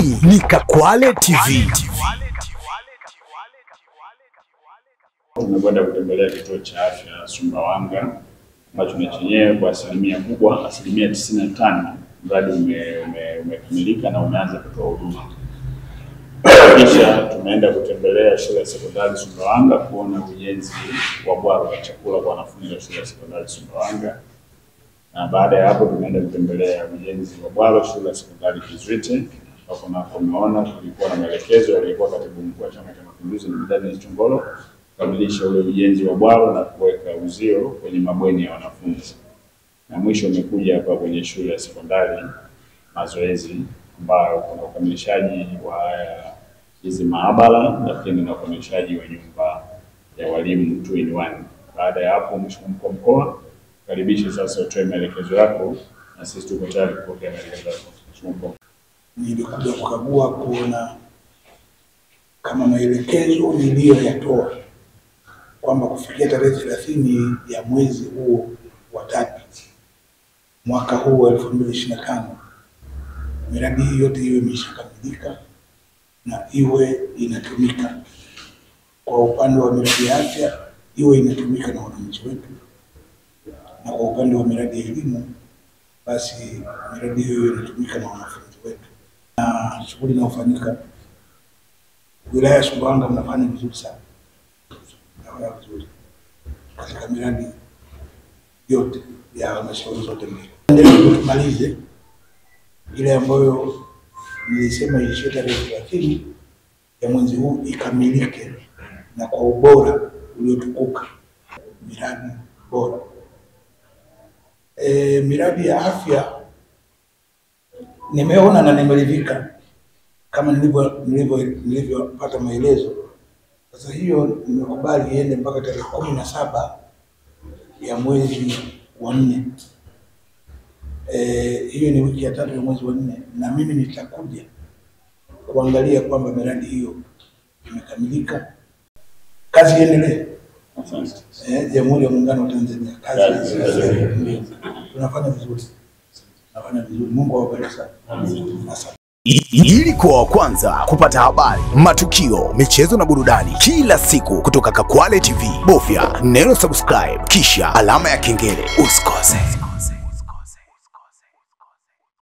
Hii ni Kakwale TV. Tumekwenda kutembelea kituo cha afya Sumbawanga ambacho ni chenyewe kwa asilimia kubwa, asilimia 95 mradi umekamilika na umeanza kutoa huduma. Kisha tumeenda kutembelea shule ya sekondari Sumbawanga kuona ujenzi wa bwalo la chakula kwa wanafunzi wa shule ya sekondari Sumbawanga. Na baada ya hapo tumeenda kutembelea ujenzi wa bwalo shule ya sekondari Kizwite, ambapo nako umeona tulikuwa na maelekezo yalikuwa katibu mkuu wa Chama cha Mapinduzi Dennis Chongolo kukamilisha ule ujenzi wa bwalo na kuweka uzio kwenye mabweni ya wanafunzi. Na mwisho umekuja hapa kwenye shule ya sekondari Mazoezi ambayo kuna ukamilishaji wa hizi maabara lakini na ukamilishaji wa nyumba ya walimu 2-in-1. Baada ya hapo Mheshimiwa Mkuu wa Mkoa, karibisha sasa utoe maelekezo yako na sisi tuko tayari kupokea maelekezo yako. Mheshimiwa Mkuu. Nilikuja kukagua kuona kama maelekezo niliyoyatoa kwamba kufikia tarehe 30 ya mwezi huu wa 3 mwaka huu wa 2025 miradi hii yote iwe imeshakamilika na iwe inatumika. Kwa upande wa miradi ya afya iwe inatumika na wananchi wetu, na kwa upande wa miradi ya elimu basi miradi hiyo inatumika na wanafunzi wetu. Na shughuli inayofanyika wilaya ya Sumbawanga mnafanya vizuri sana. Mnafanya vizuri katika miradi yote ya halmashauri zote mbili. Ndio tumalize ile ambayo nilisema ishie tarehe 30 ya mwezi huu ikamilike na kwa ubora uliotukuka, miradi bora. Miradi ya afya nimeona na nimeridhika kama nilivyopata maelezo. Sasa hiyo nimekubali iende mpaka tarehe 17 ya mwezi wa 4. Hiyo ni wiki ya 3 ya mwezi wa 4, na mimi nitakuja kuangalia kwamba miradi hiyo imekamilika. Kazi iendelee. Jamhuri ya Muungano wa Tanzania, kazi tunafanya vizuri. Tunafanya vizuri. Mungu awabariki sana. Asante. Ili kuwa wa kwanza kupata habari, matukio, michezo na burudani kila siku kutoka Kakwale TV, bofya neno subscribe kisha alama ya kengele. Usikose.